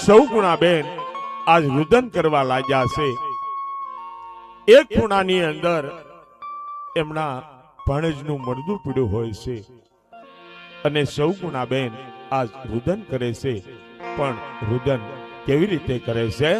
સૌ ગુણાબેન આજ રુદન કરવા લાગ્યા છે. એક ખૂણાની અંદર એમના ભાણેજનું મરદું પીડ્યું હોય છે અને સૌ ગુણાબેન આજ રુદન કરે છે. પણ રુદન કેવી રીતે કરે છે?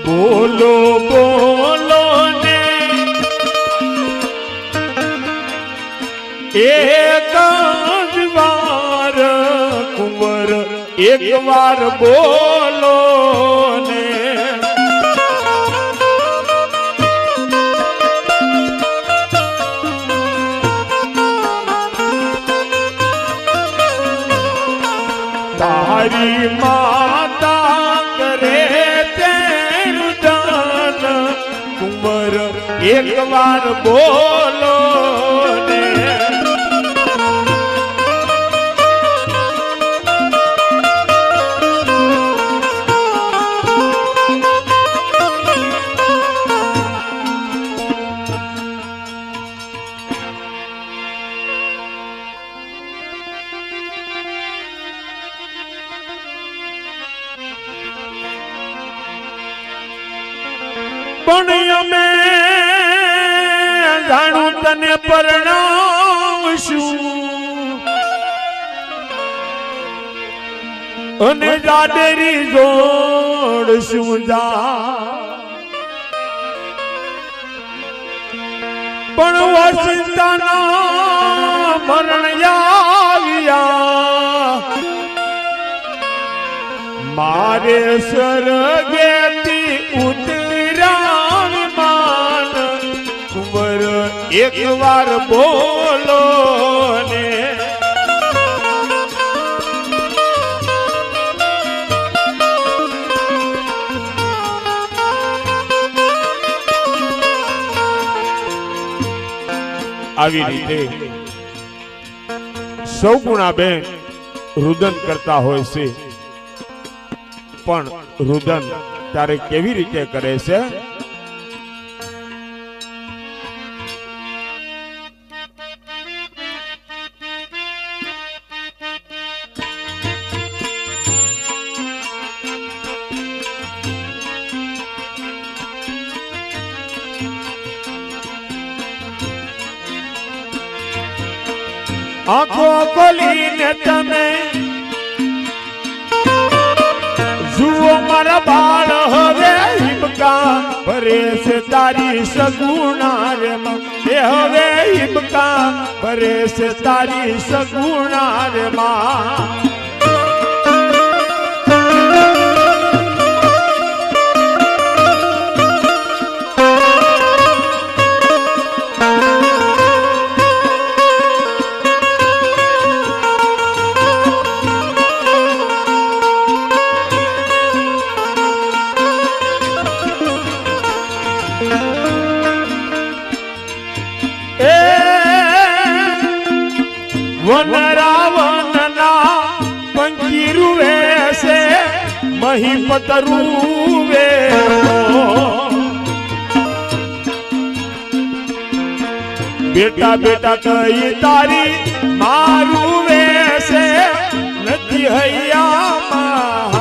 બોલો બોલો ને એક જ વાર કુંવર, એક વાર બોલો ને તારી માતા કરે એક વાર બોલો ને પણ અમે જાણું તને પરણાવશું અને જાડેરી જોડશું જા. પણ વસંતના મરણ આવ્યા મારે સ્વર્ગેથી ઉતરા વિમાન કુંવર, એક વાર બોલો ને આવી રીતે સૌ ગુણાબેન રુદન કરતા હોય છે. પણ રુદન તારે કેવી રીતે કરે છે? આંખો ખોલીને તમે જુઓ મારા બાળ હવે હિમકા ભરે છે તારી સગુણા રે માં, એ હવે હિમકા ભરે છે તારી સગુણા રે માં. વનરાવનના પંખી રૂવે છે મહીપત રૂવે, બેટા બેટા કઈ તારી મારું વેસે નથી હૈયામાં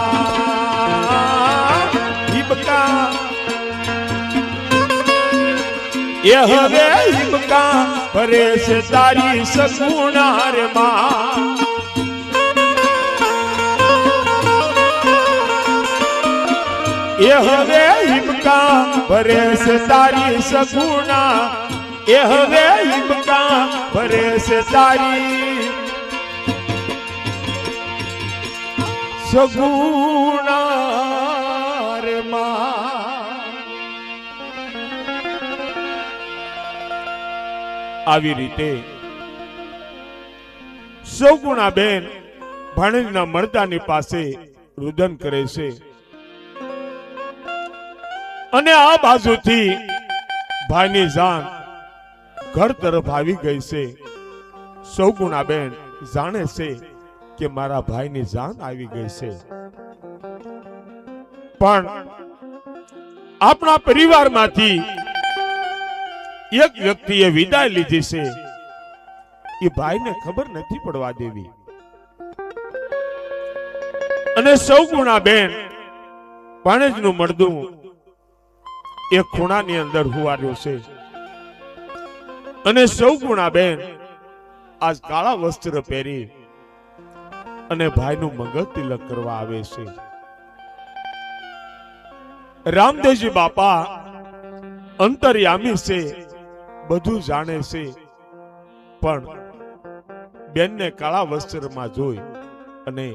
હિબકા, એ હવે હિબકા ભરે છે તારી સગુણા રે માં. એ હવે હિબકા ભરે છે તારી સગુણા, એ હવે હિબકા ભરે છે તારી સગુણા રે માં. આવી રીતે સૌ ગુણાબેન ભાણેજના મળતાની પાસે રુદન કરે છે અને આ બાજુથી ભાઈની જાન ઘર તરફ આવી ગઈ છે. સૌ ગુણાબેન જાણે છે કે મારા ભાઈની જાન આવી ગઈ છે, પણ આપણા પરિવારમાંથી એક વ્યક્તિએ વિદાય લીધી છે, એ ભાઈને ખબર નથી પડવા દેવી. અને સૌગુણાબેન ભાણેજનું મળદું એક ખૂણાની અંદર હુવાડ્યું છે, અને સૌગુણાબેન આજ કાળા વસ્ત્ર પહેરી અને ભાઈનું મંગળ તિલક કરવા આવે છે. રામદેવજી બાપા અંતર્યામી છે, બધું જાણે છે, પણ બેનને કાળા વસ્ત્રમાં જોઈ અને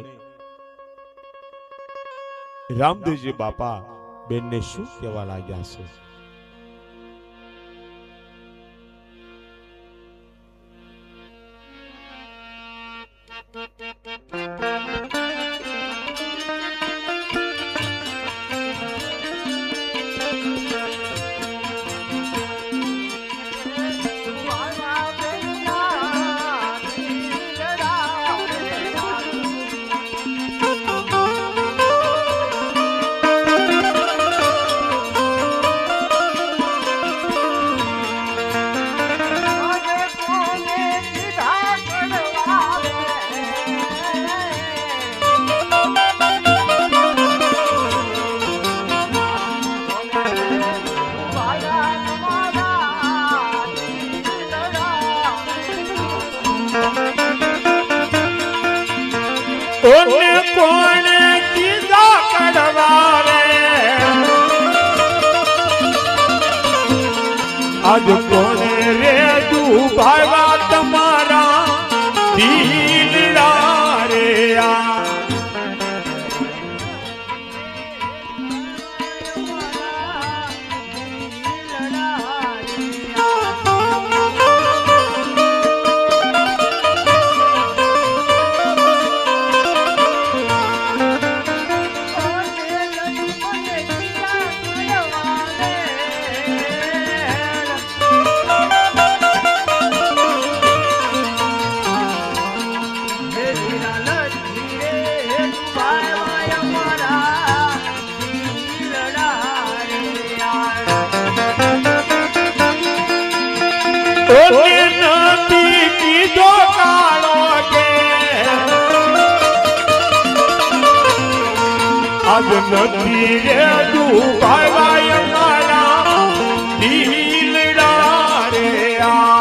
રામદેવજી બાપા બેનને શું કહેવા લાગ્યા છે? આજ કોને રે ડૂબાવ્યા તમારા દિલડા રે આ નથી રે ડૂબાવ્યા મારા દિલડા રે આ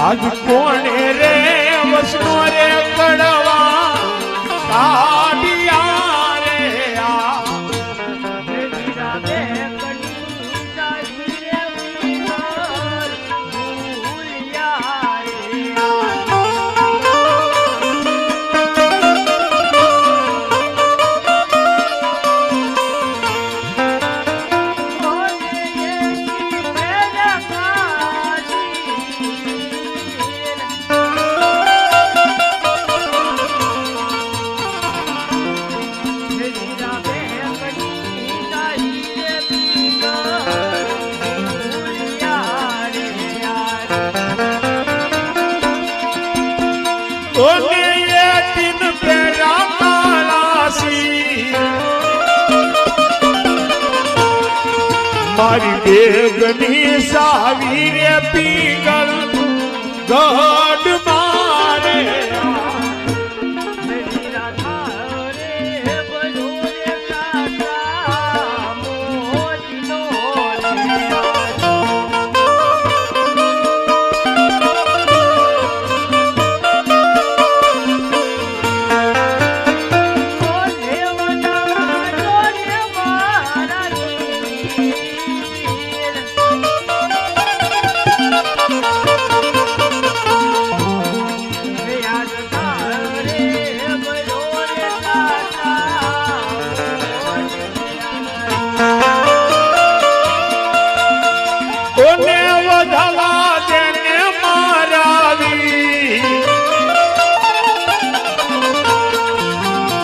આજ કોણે રે વસનો રે કડવા કાઢિયા રે આ મારી બેગની સાવી રે પીગળ ગઢ મારે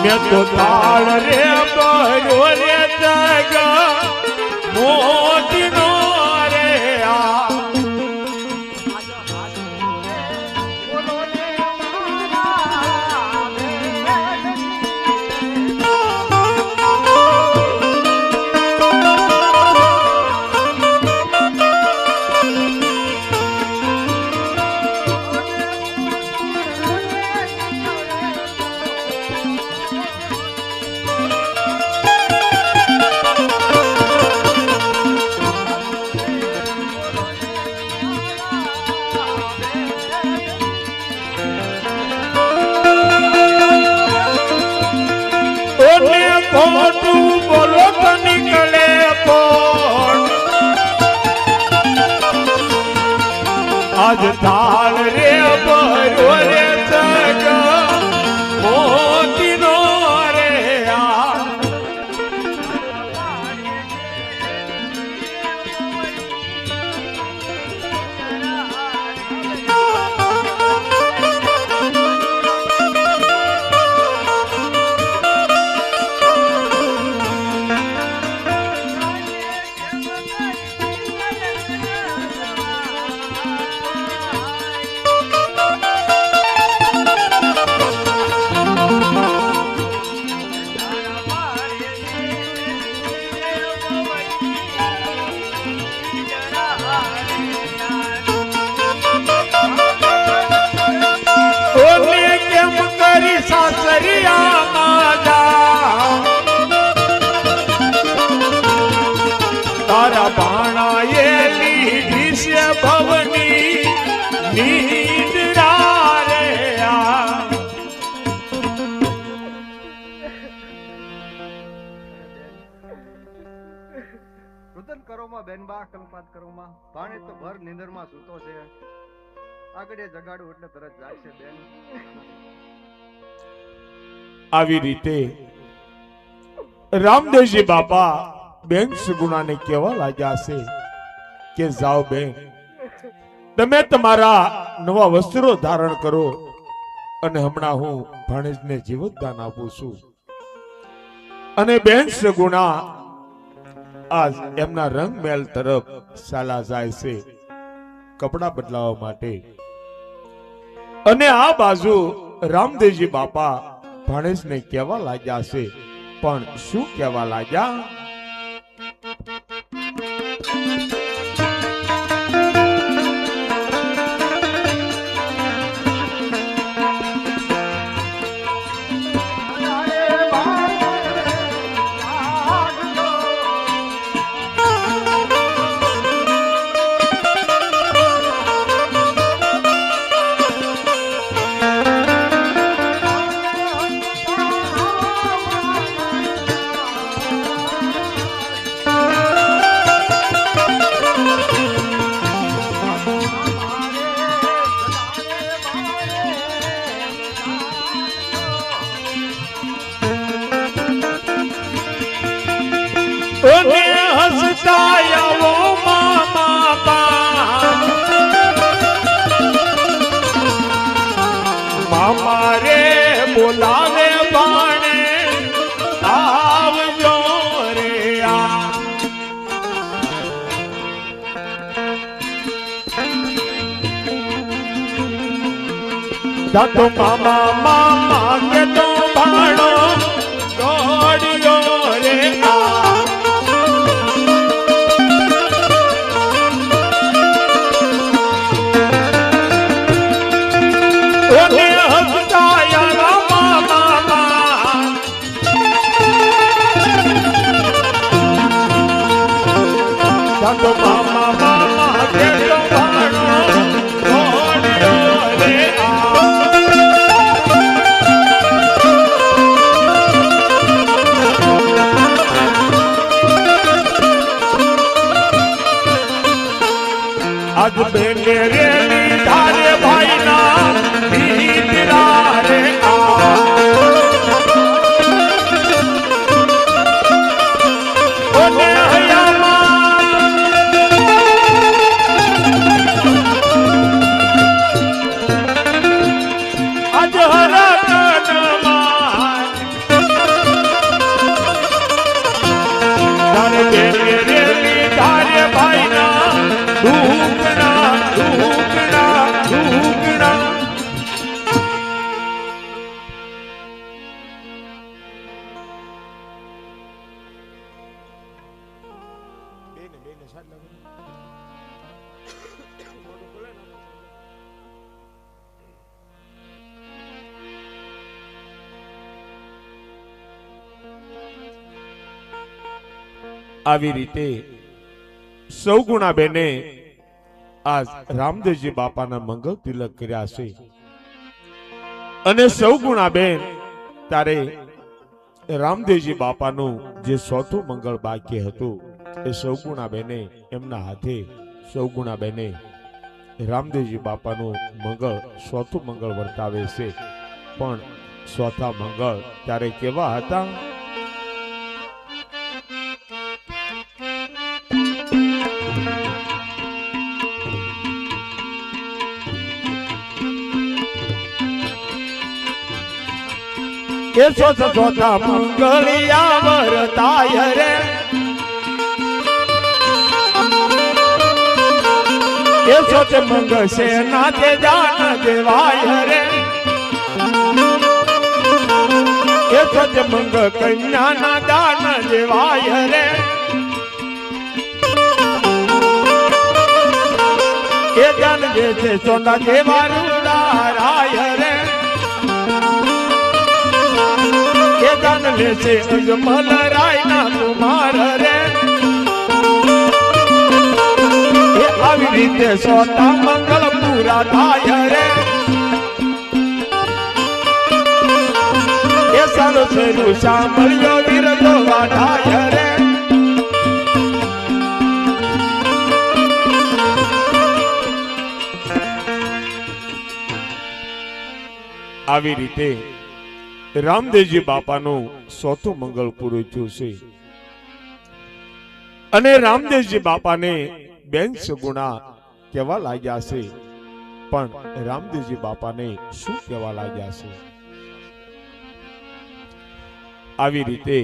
મેં તો તાળ રે બહરો રે જગ મોતી નો રે આ ખોટું બોલો તો નીકળે કોણ આજ થાળ રે બહરો રે જગ મોતી નો રે આ તારા બાણા એ લીધી છે ભવની નિદ્રા રે આ રુદન કરોમાં બેનબા કલ્પાત કરોમાં ભાણે તો ભર નીંદરમાં સૂતો છે આગળ જગાડું એટલે તરત જાગશે બેન આવી રીતે રામદેવજી બાપા બેન સુગુણાને કહેવા લાગ્યા છે કે જાઓ બેન તમે તમારા નવા વસ્ત્રો ધારણ કરો અને હમણાં હું ભાણેજને જીવતદાન આપું છું અને બેન સુગુણા આજ એમના રંગમહેલ તરફ ચાલા જાય છે કપડા બદલાવવા માટે અને આ બાજુ રામદેવજી બાપા ભાણેજને કહેવા લાગ્યા છે પણ શું કહેવા લાગ્યા બોલાવે બાણે આવજો રે આ તો મામા મામા કે તો ભાણો દોડ્યો રે આ તો મામા મામા કે તો ભાણો દોડ્યો રે આ આજ બેને રે ધારે ભાઈના દીકરા રે આ ઓને હયામાં આવી રીતે સૌ ગુણાબેને આજ રામદેવજી બાપાના મંગળ તિલક કર્યા છે અને સૌ ગુણાબેન તારે રામદેવજી બાપાનું જે ચોથું મંગળ બાકી હતું એ સૌ ગુણાબેને એમના હાથે સૌ ગુણાબેને રામદેવજી બાપાનું મંગળ ચોથું મંગળ વર્તાવે છે પણ ચોથા મંગળ ત્યારે કેવા હતા? કે ચોથા મંગળિયા વર્તાય રે, કે ચોથ મંગળ છે નાથે જાન દેવાય રે, કે ચોથ મંગળ કન્યા ના દાન દેવાય રે, કે જાન જે છે સોના દેવા રૂડારાય રે, કે જાન લે છે અજમલ રાય ના કુમાર રે, એ આવી રીતે સોતા મંગળ પૂરા થાય રે, એ સારો છેલું સાંભળ્યો વિરતો વાઢાય રે. આવી રીતે રામદેવજી બાપાનું ચોથું મંગળ પૂરું થયું છે અને રામદેવજી બાપાને બેન સગુણા કહેવા લાગ્યા છે, પણ રામદેવજી બાપાને શું કહેવા લાગ્યા છે? આવી રીતે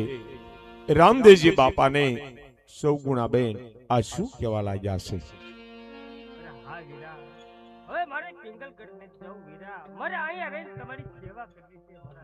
રામદેવજી બાપાને સૌ ગુણાબેન આ શું કહેવા લાગ્યા છે? હવે મારે પિંગલ કરીને જાઉં વીરા, મારે અહીંયા રહીને તમારી સેવા કરવી છે મારા.